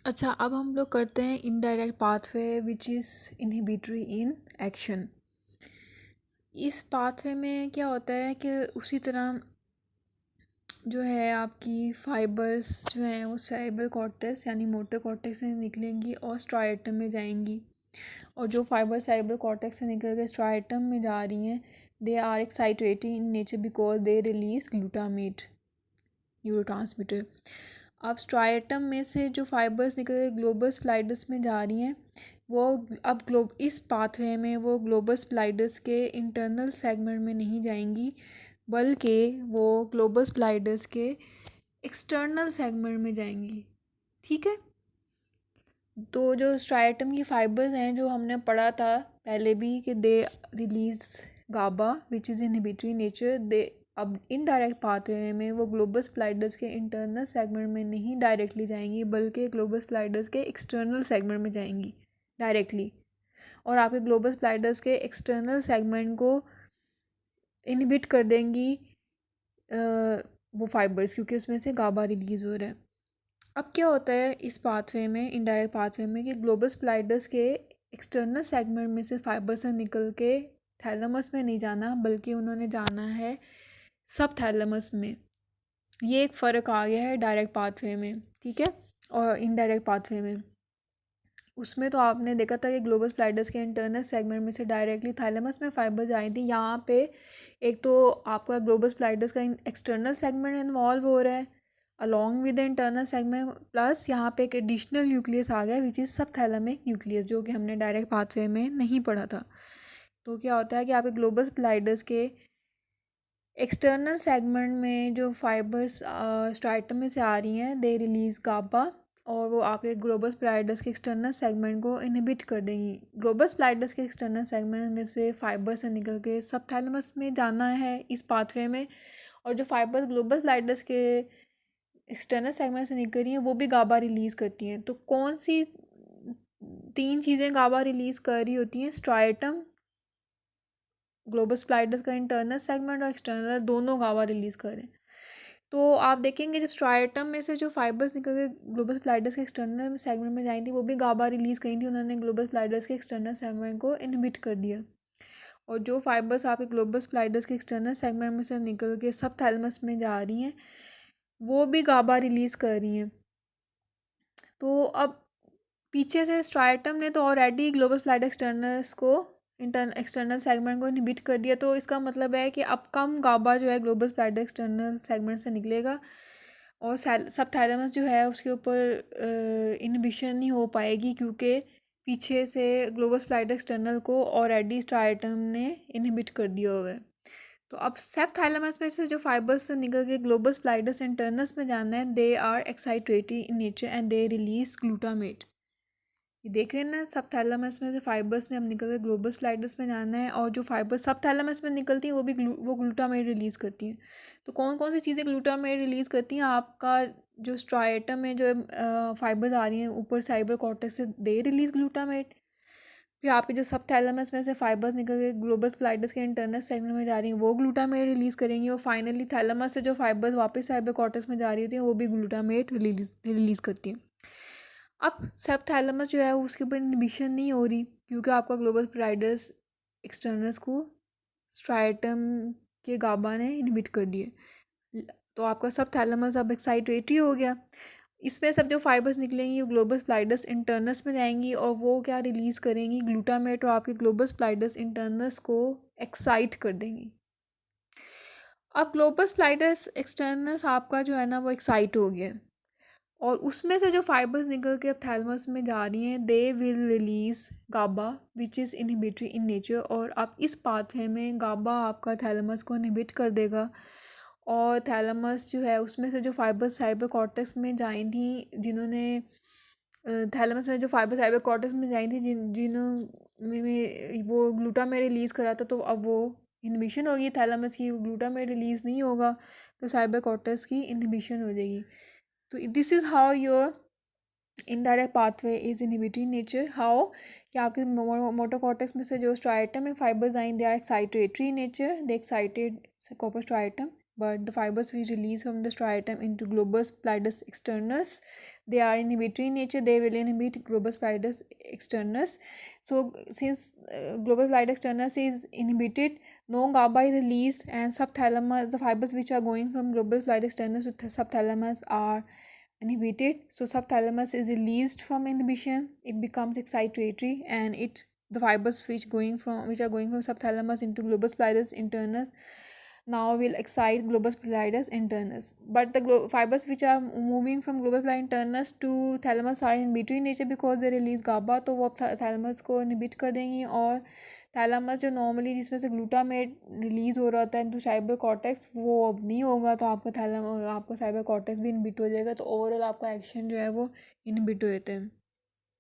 अच्छा, अब हम लोग करते हैं indirect pathway which is inhibitory in action. इस पाथवे में क्या होता है कि उसी तरह जो है आपकी फाइबर्स जो हैं वो सेरेब्रल कॉर्टेक्स यानी मोटर कॉर्टेक्स से निकलेंगी और स्ट्राइटम में जाएंगी। और जो फाइबर सेरेब्रल कॉर्टेक्स से निकल के स्ट्राइटम में जा रही हैं, they are exciting in nature because they release glutamate neurotransmitter. अब स्ट्राइटम में से जो फाइबर्स निकल के ग्लोबल स्प्लाइडस में जा रही हैं, वो अब इस पाथवे में वो ग्लोबल स्प्लाइडस के इंटरनल सेगमेंट में नहीं जाएंगी, बल्कि वो ग्लोबल स्प्लाइडस के एक्सटर्नल सेगमेंट में जाएंगी। ठीक है, तो जो स्ट्राइटम की फाइबर्स हैं जो हमने पढ़ा था पहले भी कि they release GABA which is inhibitory nature, they अब इनडायरेक्ट पाथवे में वो ग्लोबल स्प्लाइडस के इंटरनल सेगमेंट में नहीं डायरेक्टली जाएंगी, बल्कि ग्लोबल स्प्लाइडस के एक्सटर्नल सेगमेंट में जाएंगी डायरेक्टली। और आपके ग्लोबल स्प्लाइडस के एक्सटर्नल सेगमेंट को इनहिबिट कर देंगी वो फाइबर्स, क्योंकि उसमें से गाबा रिलीज़ हो रहा है। अब क्या होता है इस पाथवे में, इनडायरेक्ट पाथवे में, कि ग्लोबल स्प्लाइडस के एक्सटर्नल सेगमेंट में से फाइबर से निकल के थैलेमस में नहीं जाना, बल्कि उन्होंने जाना है सब थैलेमस में। ये एक फ़र्क आ गया है डायरेक्ट पाथवे में, ठीक है, और इनडायरेक्ट पाथवे में। उसमें तो आपने देखा था कि ग्लोबल स्प्लाइडस के इंटरनल सेगमेंट में से डायरेक्टली थैलेमस में फाइबर्स आई थी। यहाँ पे एक तो आपका ग्लोबल स्प्लाइडस का एक्सटर्नल सेगमेंट इन्वॉल्व हो रहा है along with the internal segment, plus यहाँ पे एक एडिशनल न्यूक्लियस आ गया विच इज़ सब थैलेमिक न्यूक्लियस, जो कि हमने डायरेक्ट पाथवे में नहीं पढ़ा था। तो क्या होता है कि आप ग्लोबल स्प्लाइडस के एक्सटर्नल सेगमेंट में जो फाइबर्स स्ट्राइटम में से आ रही हैं, दे रिलीज़ गाबा, और वो आपके ग्लोबल स्प्लाइडस के एक्सटर्नल सेगमेंट को इनहिबिट कर देंगी। ग्लोबल स्प्लाइडस के एक्सटर्नल सेगमेंट में से फाइबर से निकल के सब थैलेमस में जाना है इस पाथवे में, और जो फाइबर्स ग्लोबल स्प्लाइडस के एक्सटर्नल सेगमेंट से निकल रही हैं वो भी गाबा रिलीज़ करती हैं। तो कौन सी तीन चीज़ें गाबा रिलीज़ कर रही होती हैं? स्ट्राइटम, ग्लोबल स्प्लाइडस का इंटरनल सेगमेंट और एक्सटर्नल, दोनों गाबा रिलीज़ करें। तो आप देखेंगे जब स्ट्राइटम में से जो फाइबर्स निकल के ग्लोबल स्प्लाइडस के एक्सटर्नल सेगमेंट में जाई थी, वो भी गाबा रिलीज़ करी थी, उन्होंने ग्लोबल स्प्लाइडस के एक्सटर्नल सेगमेंट को इनहिबिट कर दिया। और जो फाइबर्स आपके ग्लोबल स्प्लाइडस के एक्सटर्नल सेगमेंट में से निकल के सब थैलेमस में जा रही हैं, वो भी गाबा रिलीज़ कर रही हैं। तो अब पीछे से स्ट्राइटम ने तो ऑलरेडी ग्लोबल स्प्लाइडस एक्सटर्नल्स को एक्सटर्नल सेगमेंट को इनहिबिट कर दिया, तो इसका मतलब है कि अब कम गाबा जो है ग्लोबल स्प्लाइडस एक्सटर्नल सेगमेंट से निकलेगा, और सब थैलेमस जो है उसके ऊपर इनहिबिशन नहीं हो पाएगी, क्योंकि पीछे से ग्लोबल स्प्लाइडस एक्सटर्नल को ऑलरेडी स्ट्राइटम ने इनहिबिट कर दिया हुआ है। तो अब सब थैलेमस में से जो फाइबर्स से निकल के ग्लोबल स्प्लाइडस इंटरनस में जाना है, they are excitatory in nature and they release glutamate. ये देख रहे हैं ना, सब थैलेमस में से फाइबर्स ने अब निकल के ग्लोबल स्प्लाइडस में जाना है, और जो फाइबर्स सब थैलेमस में निकलती हैं वो भी वो ग्लूटामेट रिलीज़ करती हैं। तो कौन कौन सी चीज़ें ग्लूटामेट रिलीज़ करती हैं? आपका जो स्ट्राइटम में जो फाइबर्स आ रही हैं ऊपर साइबर कॉर्टेक्स से, दे रिलीज़ ग्लूटामेट। फिर आपके जो सब थैलेमस में से फाइबर्स निकल के ग्लोबल स्प्लाइडस के इंटरनल सेगमेंट में जा रही हैं, वो ग्लूटामेट रिलीज़ करेंगी, और फाइनली थैलेमस से जो फाइबर्स वापस साइबर कॉर्टेक्स में जा रही होती हैं, वो भी ग्लूटामेट रिलीज़ करती हैं। अब सब थैलेमस जो है उसके ऊपर इनहिबिशन नहीं हो रही, क्योंकि आपका ग्लोबल स्प्लाइडस एक्सटर्नल्स को स्ट्राइटम के गाबा ने इनहिबिट कर दिए। तो आपका सब थैलेमस अब एक्साइटेटरी हो गया। इसमें सब जो फाइबर्स निकलेंगी वो ग्लोबल स्प्लाइडस इंटरनस में जाएंगी, और वो क्या रिलीज़ करेंगी? ग्लूटामेट, और आपके ग्लोबल स्प्लाइडस इंटरनस को एक्साइट कर देंगी। अब ग्लोबल स्प्लाइडस एक्सटर्नस आपका जो है ना वो एक्साइट हो गया, और उसमें से जो फाइबर्स निकल के अब थैलेमस में जा रही हैं, they will release GABA which is inhibitory in nature. और आप इस पाथवे में गाबा आपका थैलेमस को इनहिबिट कर देगा, और थैलेमस जो है उसमें से जो फाइबर्स साइबर कॉर्टेक्स में जाई थी, जिन्होंने थैलेमस में जो फाइबर साइबर कॉर्टेक्स में जाई थी, जिन्हों में वो ग्लूटामेट रिलीज़ करा था, तो अब वो इनहिबिशन होगी थैलेमस की, ग्लूटामेट रिलीज़ नहीं होगा, तो साइबर कॉर्टेक्स की इनहिबिशन हो जाएगी। तो this is how your indirect pathway is inhibitory nature. How कि आपके मोटर कॉर्टेक्स में से जो स्ट्राइटम में फाइबर्स आई, they are excitatory nature, they excited कॉपर striatum, but the fibers which release from the striatum into globus pallidus externus, they are inhibitory in nature. They will inhibit globus pallidus externus. So since globus pallidus externus is inhibited, no GABA is released, and subthalamus, the fibers which are going from globus pallidus externus to subthalamus are inhibited. So subthalamus is released from inhibition, it becomes excitatory, and it, the fibers which are going from subthalamus into globus pallidus internus now will excite globus pallidus internus. But the fibers which are moving from globus pallidus internus to thalamus are inhibitory in nature because they release GABA, तो वो thalamus को inhibit कर देंगी, और thalamus जो normally जिसमें से glutamate release हो रहा होता है इनटू साइबर कॉर्टेक्स, वो अब नहीं होगा, तो आपका साइबर कॉर्टेक्स भी इनहिबिट हो जाएगा, तो ओवरऑल आपका एक्शन जो है वो इनहिबिट हो जाते हैं.